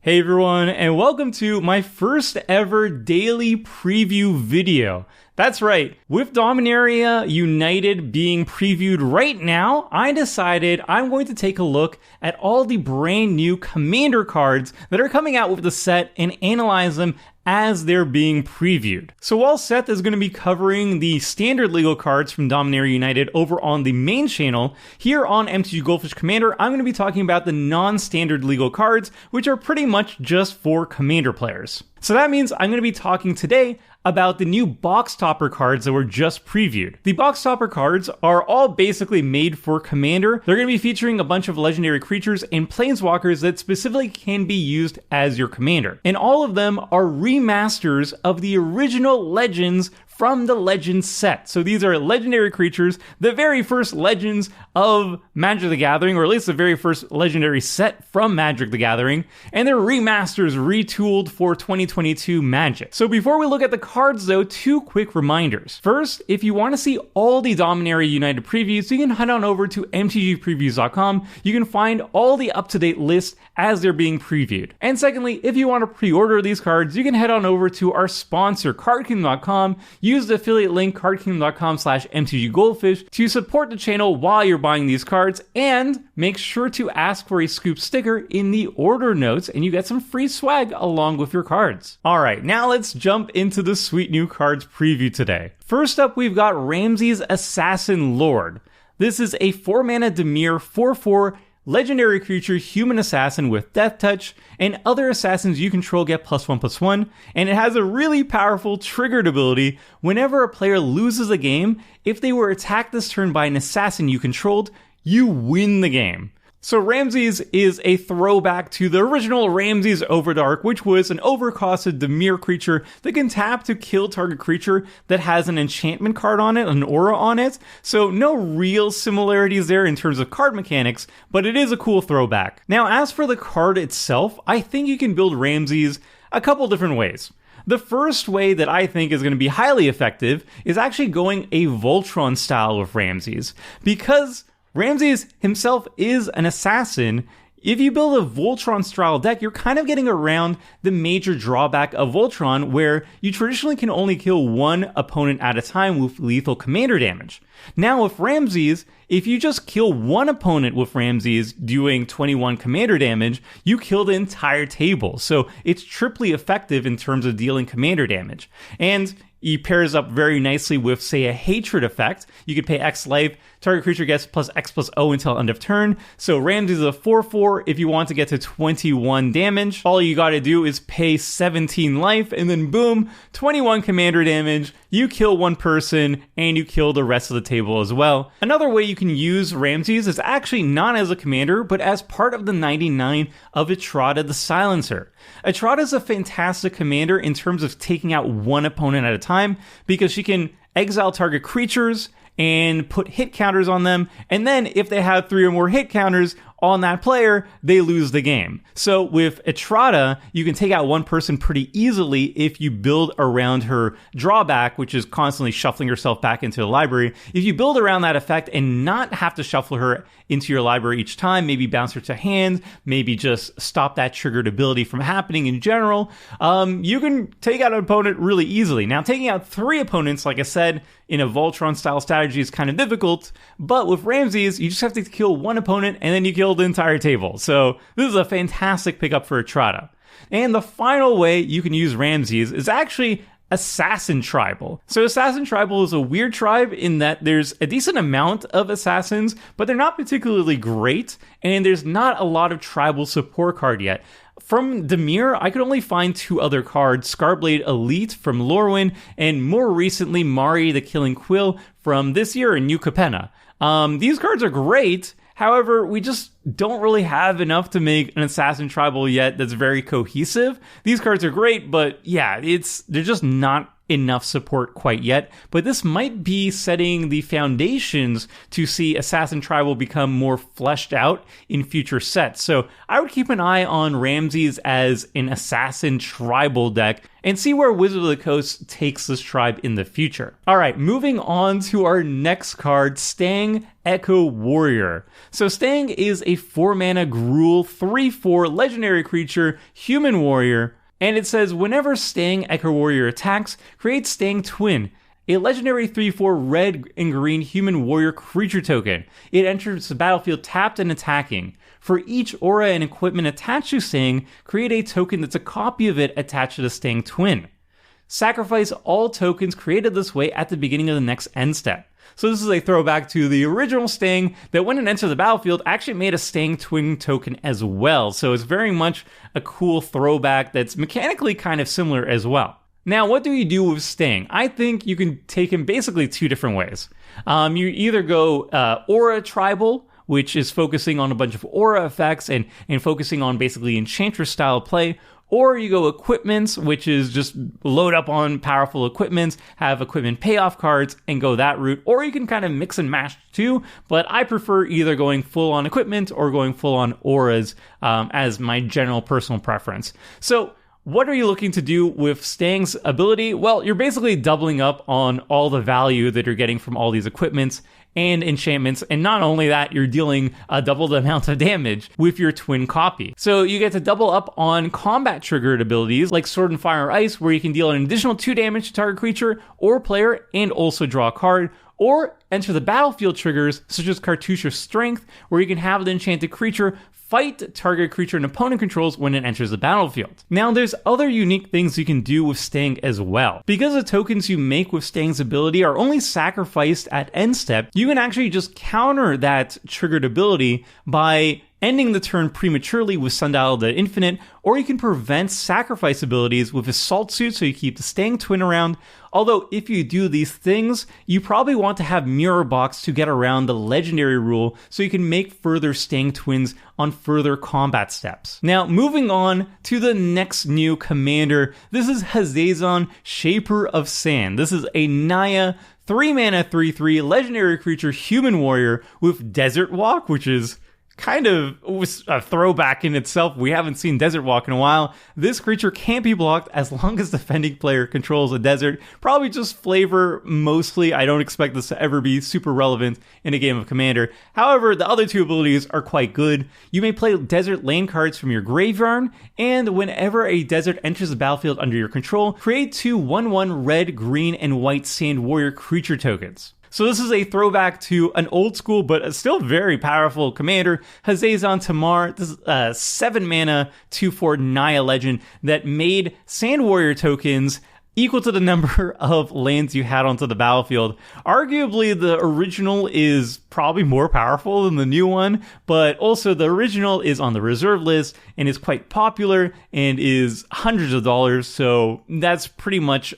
Hey everyone, and welcome to my first ever daily preview video. That's right, with Dominaria United being previewed right now, I decided I'm going to take a look at all the brand new commander cards that are coming out with the set and analyze them as they're being previewed. So while Seth is going to be covering the standard legal cards from Dominaria United over on the main channel, here on MTG Goldfish Commander, I'm going to be talking about the non-standard legal cards, which are pretty much just for commander players. So that means I'm going to be talking today about the new box topper cards that were just previewed. The box topper cards are all basically made for commander. They're going to be featuring a bunch of legendary creatures and planeswalkers that specifically can be used as your commander. And all of them are remasters of the original Legends from the Legends set. So these are legendary creatures, the very first Legends of Magic the Gathering, or at least the very first legendary set from Magic the Gathering, and they're remasters retooled for 2022 Magic. So before we look at the cards though, two quick reminders. First, if you want to see all the Dominaria United previews, you can head on over to mtgpreviews.com. You can find all the up-to-date lists as they're being previewed. And secondly, if you want to pre-order these cards, you can head on over to our sponsor, cardkingdom.com. Use the affiliate link cardkingdom.com/mtggoldfish to support the channel while you're buying these cards, and make sure to ask for a scoop sticker in the order notes and you get some free swag along with your cards. Alright, now let's jump into the sweet new cards preview today. First up, we've got Ramses Assassin Lord. This is a 4-mana Dimir 4/4 legendary creature, human assassin with death touch, and other assassins you control get +1/+1, and it has a really powerful triggered ability. Whenever a player loses a game, if they were attacked this turn by an assassin you controlled, you win the game. So Ramses is a throwback to the original Ramses Overdark, which was an overcosted Dimir creature that can tap to kill target creature that has an enchantment card on it, an aura on it. So no real similarities there in terms of card mechanics, but it is a cool throwback. Now, as for the card itself, I think you can build Ramses a couple different ways. The first way that I think is going to be highly effective is actually going a Voltron style with Ramses, because Ramses himself is an assassin. If you build a Voltron style deck, you're kind of getting around the major drawback of Voltron, where you traditionally can only kill one opponent at a time with lethal commander damage. Now with Ramses, if you just kill one opponent with Ramses doing 21 commander damage, you kill the entire table. So it's triply effective in terms of dealing commander damage. And he pairs up very nicely with, say, a hatred effect. You could pay X life, target creature gets +X+0 until end of turn. So Ramses is a 4/4. If you want to get to 21 damage, all you gotta do is pay 17 life, and then boom, 21 commander damage. You kill one person, and you kill the rest of the table as well. Another way you can use Ramses is actually not as a commander, but as part of the 99 of Etrada the Silencer. Etrada is a fantastic commander in terms of taking out one opponent at a time, because she can exile target creatures and put hit counters on them, and then if they have 3 or more hit counters on that player, they lose the game. So with Etrada, you can take out one person pretty easily if you build around her drawback, which is constantly shuffling herself back into the library. If you build around that effect and not have to shuffle her into your library each time, maybe bounce her to hand, maybe just stop that triggered ability from happening in general, you can take out an opponent really easily. Now, taking out 3 opponents, like I said, in a Voltron style strategy is kind of difficult, but with Ramses, you just have to kill one opponent and then you kill the entire table. So this is a fantastic pickup for Etrada. And the final way you can use Ramses is actually Assassin Tribal. So Assassin Tribal is a weird tribe in that there's a decent amount of assassins, but they're not particularly great, and there's not a lot of tribal support card yet. From Dimir, I could only find 2 other cards, Scarblade Elite from Lorwyn, and more recently Mari the Killing Quill from this year in New Capenna. These cards are great. However, we just don't really have enough to make an Assassin Tribal yet that's very cohesive. These cards are great, but yeah, they're just not enough support quite yet, but this might be setting the foundations to see Assassin Tribal become more fleshed out in future sets. So I would keep an eye on Ramses as an Assassin Tribal deck and see where Wizard of the Coast takes this tribe in the future. Alright, moving on to our next card, Stangg Echo Warrior. So Stangg is a 4-mana Gruul 3/4 legendary creature, human warrior, and it says whenever Stangg Echo Warrior attacks, create Stangg Twin, a legendary 3/4 red and green human warrior creature token. It enters the battlefield tapped and attacking. For each aura and equipment attached to Stangg, create a token that's a copy of it attached to the Stangg Twin. Sacrifice all tokens created this way at the beginning of the next end step. So this is a throwback to the original Stangg that when it enters the battlefield actually made a Stangg Twin token as well. So it's very much a cool throwback that's mechanically kind of similar as well. Now, what do you do with Stangg? I think you can take him basically two different ways. You either go Aura Tribal, which is focusing on a bunch of aura effects and focusing on basically Enchantress style play, or you go Equipments, which is just load up on powerful equipments, have equipment payoff cards, and go that route. Or you can kind of mix and match too, but I prefer either going full on equipment or going full on auras as my general personal preference. So what are you looking to do with Stangg's ability? Well, you're basically doubling up on all the value that you're getting from all these equipments and enchantments, and not only that, you're dealing a double the amount of damage with your twin copy. So you get to double up on combat triggered abilities like Sword and Fire Ice, where you can deal an additional 2 damage to target creature or player and also draw a card, or enter the battlefield triggers such as Cartouche of Strength, where you can have the enchanted creature fight target creature an opponent controls when it enters the battlefield. Now, there's other unique things you can do with Stangg as well. Because the tokens you make with Stangg's ability are only sacrificed at end step, you can actually just counter that triggered ability by ending the turn prematurely with Sundial the Infinite, or you can prevent sacrifice abilities with Assault Suit so you keep the Stangg Twin around. Although, if you do these things, you probably want to have Mirror Box to get around the legendary rule so you can make further Stangg Twins on further combat steps. Now, moving on to the next new commander, this is Hazezon, Shaper of Sand. This is a Naya 3-mana 3/3 legendary creature human warrior with Desert Walk, which is kind of a throwback in itself. We haven't seen Desert Walk in a while. This creature can't be blocked as long as the defending player controls a desert. Probably just flavor mostly. I don't expect this to ever be super relevant in a game of Commander. However, the other two abilities are quite good. You may play desert land cards from your graveyard, and whenever a desert enters the battlefield under your control, create 2 1/1 red, green, and white Sand Warrior creature tokens. So this is a throwback to an old school but still very powerful commander, Hazezon Tamar. This is a 7-mana 2/4 Naya legend that made Sand Warrior tokens equal to the number of lands you had onto the battlefield. Arguably, the original is probably more powerful than the new one, but also the original is on the reserve list and is quite popular and is hundreds of dollars, so that's pretty much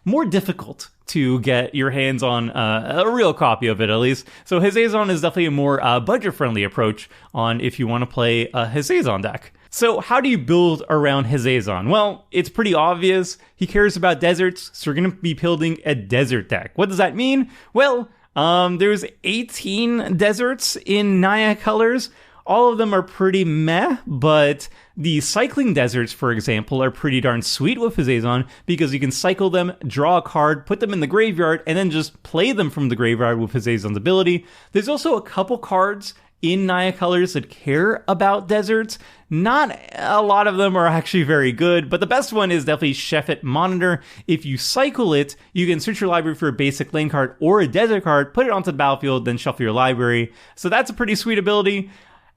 more difficult to get your hands on a real copy of it, at least. So Hazezon is definitely a more budget-friendly approach on if you want to play a Hazezon deck. So how do you build around Hazezon? Well, it's pretty obvious. He cares about deserts, so you're going to be building a desert deck. What does that mean? Well, there's 18 deserts in Naya colors. All of them are pretty meh, but the cycling deserts, for example, are pretty darn sweet with Hazezon because you can cycle them, draw a card, put them in the graveyard, and then just play them from the graveyard with Hazezon's ability. There's also a couple cards in Naya colors that care about deserts. Not a lot of them are actually very good, but the best one is definitely Shefet Monitor. If you cycle it, you can search your library for a basic lane card or a desert card, put it onto the battlefield, then shuffle your library. So that's a pretty sweet ability.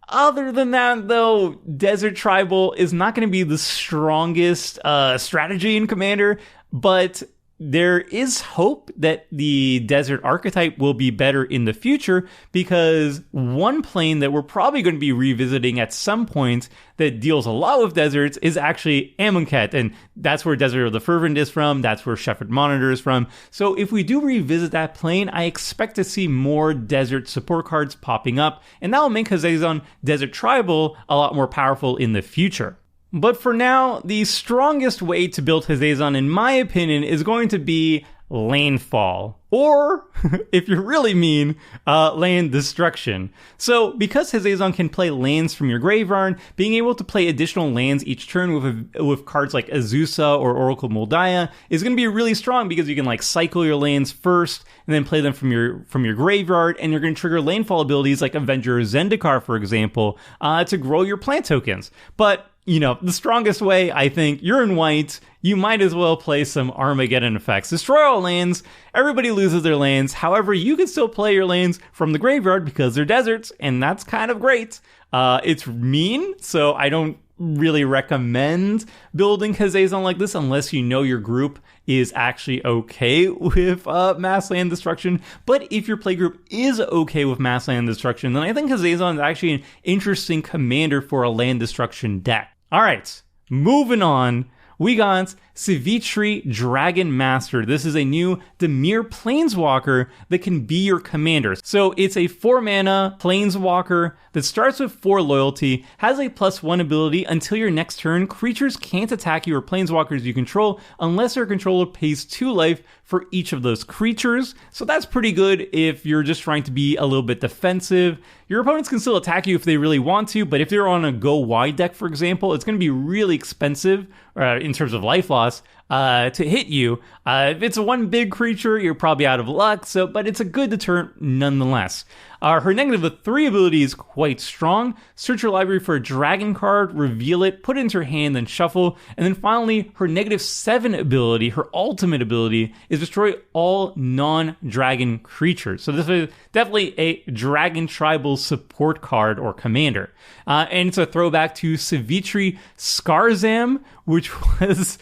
Other than that, though, Desert Tribal is not going to be the strongest strategy in Commander, but there is hope that the desert archetype will be better in the future because one plane that we're probably going to be revisiting at some point that deals a lot with deserts is actually Amonkhet, and that's where Desert of the Fervent is from, that's where Shefet Monitor is from. So if we do revisit that plane, I expect to see more desert support cards popping up, and that will make Hazezon Desert Tribal a lot more powerful in the future. But for now, the strongest way to build Hazezon, in my opinion, is going to be landfall. Or, if you're really mean, land destruction. So, because Hazezon can play lands from your graveyard, being able to play additional lands each turn with cards like Azusa or Oracle Moldiah is going to be really strong, because you can like cycle your lands first and then play them from your graveyard, and you're going to trigger landfall abilities like Avenger Zendikar, for example, to grow your plant tokens. But you know, the strongest way, I think, you're in white, you might as well play some Armageddon effects. Destroy all lands, everybody loses their lands. However, you can still play your lands from the graveyard because they're deserts, and that's kind of great. It's mean, so I don't really recommend building Hazezon like this unless you know your group is actually okay with mass land destruction. But if your playgroup is okay with mass land destruction, then I think Hazezon is actually an interesting commander for a land destruction deck. All right, moving on. We got Sivitri Dragon Master. This is a new Dimir Planeswalker that can be your commander. So it's a 4-mana Planeswalker that starts with 4 loyalty, has a +1 ability until your next turn. Creatures can't attack you or Planeswalkers you control unless your controller pays 2 life for each of those creatures. So that's pretty good if you're just trying to be a little bit defensive. Your opponents can still attack you if they really want to, but if they're on a go wide deck, for example, it's going to be really expensive in terms of life loss to hit you. If it's one big creature, you're probably out of luck, but it's a good deterrent nonetheless. Her -3 ability is quite strong. Search your library for a dragon card, reveal it, put it into your hand, then shuffle. And then finally, her -7 ability, her ultimate ability, is destroy all non-dragon creatures. So this is definitely a dragon tribal support card or commander. And it's a throwback to Sivitri Skarzam, which was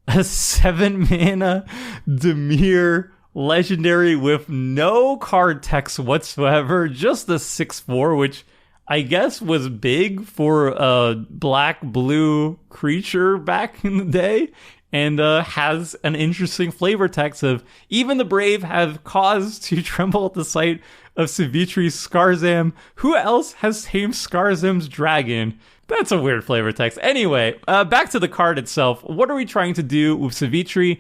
a 7-mana Dimir legendary with no card text whatsoever, just a 6/4, which I guess was big for a black-blue creature back in the day, and has an interesting flavor text of even the brave have cause to tremble at the sight of Sivitri's Skarzam. Who else has tamed Skarzam's dragon? That's a weird flavor text. Anyway, back to the card itself. What are we trying to do with Sivitri?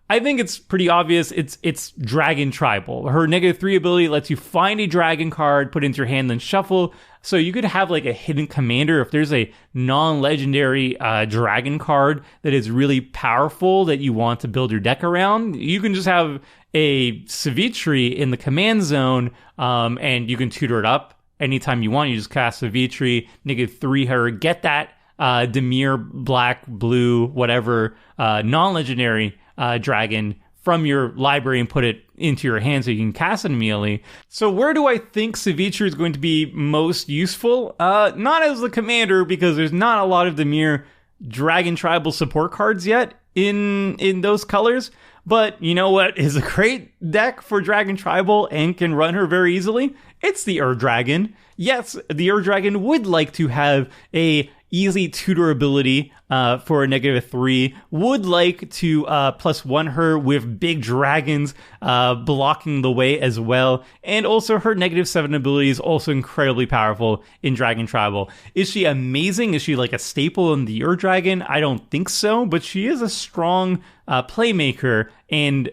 I think it's pretty obvious. It's Dragon Tribal. Her -3 ability lets you find a dragon card, put it into your hand, then shuffle. So you could have like a hidden commander. If there's a non-legendary dragon card that is really powerful that you want to build your deck around, you can just have a Sivitri in the command zone, and you can tutor it up anytime you want. You just cast Sivitri, -3 her, get that Dimir, black, blue, whatever, non-legendary dragon from your library and put it into your hand so you can cast it immediately. So where do I think Sivitri is going to be most useful? Not as the commander, because there's not a lot of Dimir dragon tribal support cards yet in those colors. But you know what is a great deck for Dragon Tribal and can run her very easily? It's the Ur-Dragon. Yes, the Ur-Dragon would like to have a easy tutor ability for a -3, would like to +1 her with big dragons blocking the way as well, and also her -7 ability is also incredibly powerful in Dragon Tribal. Is she amazing? Is she like a staple in the Ur-Dragon? I don't think so, but she is a strong playmaker and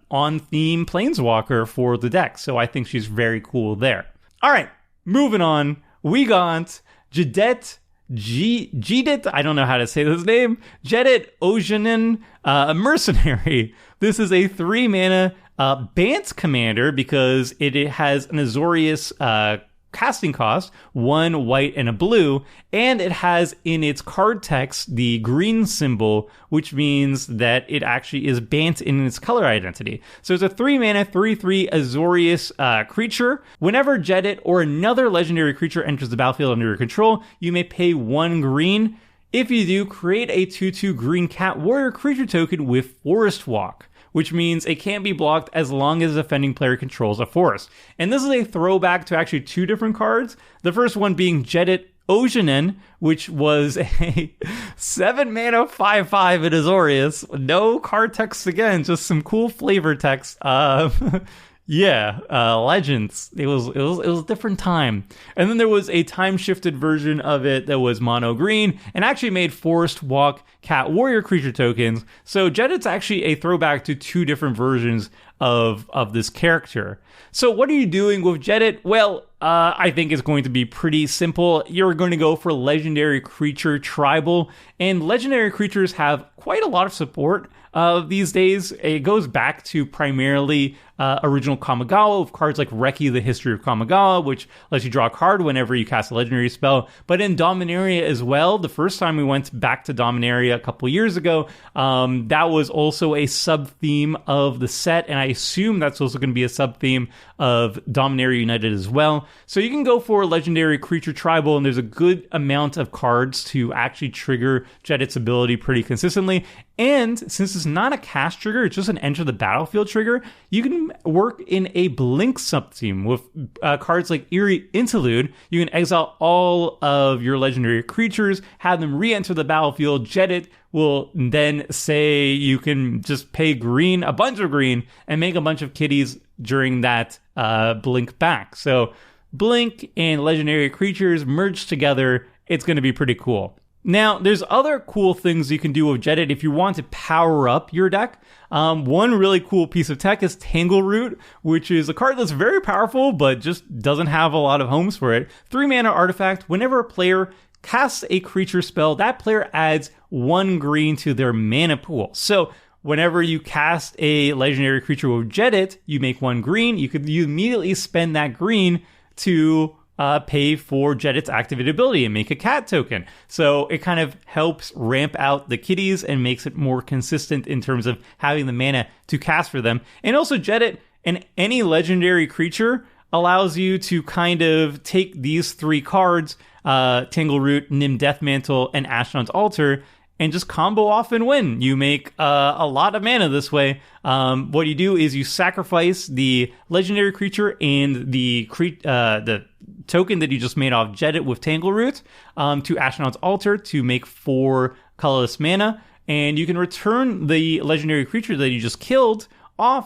on-theme planeswalker for the deck, so I think she's very cool there. All right, moving on, we got Jedit, I don't know how to say this name. Jedit Ojanen, a Mecernary. This is a 3-mana Bant commander because it has an Azorius casting cost, 1 white and a blue, and it has in its card text the green symbol, which means that it actually is Bant in its color identity. So it's a 3-mana 3/3 Azorius creature. Whenever Jedit or another legendary creature enters the battlefield under your control, you may pay 1 green. If you do, create a 2/2 green cat warrior creature token with Forest Walk, which means it can't be blocked as long as the defending player controls a forest. And this is a throwback to actually 2 different cards. The first one being Jedit Ojanen, which was a 7-mana 5/5 in Azorius. No card text again, just some cool flavor text. Yeah, Legends. It was a different time. And then there was a time-shifted version of it that was mono green and actually made Forest Walk Cat Warrior creature tokens. So Jedit's actually a throwback to two different versions of this character. So what are you doing with Jedit? Well, I think it's going to be pretty simple. You're going to go for Legendary Creature Tribal, and Legendary Creatures have quite a lot of support these days. It goes back to primarily original Kamigawa, with cards like Reki, the History of Kamigawa, which lets you draw a card whenever you cast a legendary spell. But in Dominaria as well, the first time we went back to Dominaria a couple years ago, that was also a sub-theme of the set, and I assume that's also going to be a sub-theme of Dominaria United as well. So you can go for Legendary Creature Tribal, and there's a good amount of cards to actually trigger Jedit's ability pretty consistently. And since it's not a cast trigger, it's just an enter the battlefield trigger, you can work in a Blink sub-theme with cards like Eerie Interlude. You can exile all of your legendary creatures, have them re-enter the battlefield. Jedit will then say you can just pay green, a bunch of green, and make a bunch of kitties during that Blink back. So Blink and legendary creatures merged together, it's going to be pretty cool. Now, there's other cool things you can do with Jedit if you want to power up your deck. One really cool piece of tech is Tangleroot, which is a card that's very powerful, but just doesn't have a lot of homes for it. 3-mana artifact. Whenever a player casts a creature spell, that player adds 1 green to their mana pool. So whenever you cast a legendary creature with Jedit, you make 1 green. You immediately spend that green to pay for Jedit's activated ability and make a cat token. So it kind of helps ramp out the kitties and makes it more consistent in terms of having the mana to cast for them. And also Jedit and any legendary creature allows you to kind of take these 3 cards, Tangleroot, Nim Deathmantle, and Ashnod's Altar, and just combo off and win. You make a lot of mana this way. What you do is you sacrifice the legendary creature and the token that you just made off Jedit with Tangleroot to Ashnod's Altar to make 4 colorless mana, and you can return the legendary creature that you just killed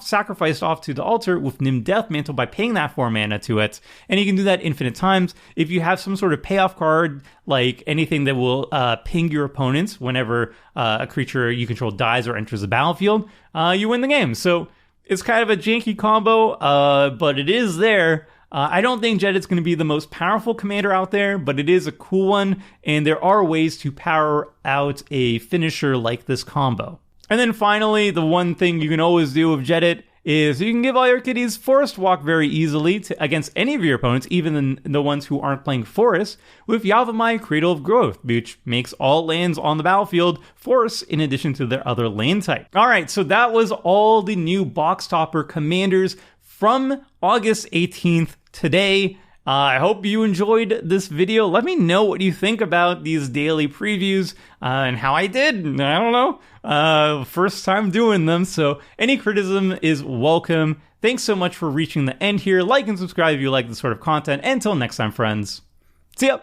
sacrificed off to the altar with Nim Deathmantle by paying that 4 mana to it. And you can do that infinite times. If you have some sort of payoff card, like anything that will ping your opponents whenever a creature you control dies or enters the battlefield, you win the game. So it's kind of a janky combo, but it is there. I don't think Jedit's going to be the most powerful commander out there, but it is a cool one, and there are ways to power out a finisher like this combo. And then finally, the one thing you can always do with Jedit is you can give all your kitties Forest Walk very easily against any of your opponents, even the ones who aren't playing Forest, with Yavimaya, Cradle of Growth, which makes all lands on the battlefield forests in addition to their other land type. All right, so that was all the new Box Topper commanders from August 18th today. I hope you enjoyed this video. Let me know what you think about these daily previews and how I did. I don't know. First time doing them, so any criticism is welcome. Thanks so much for reaching the end here. Like and subscribe if you like this sort of content. Until next time, friends. See ya!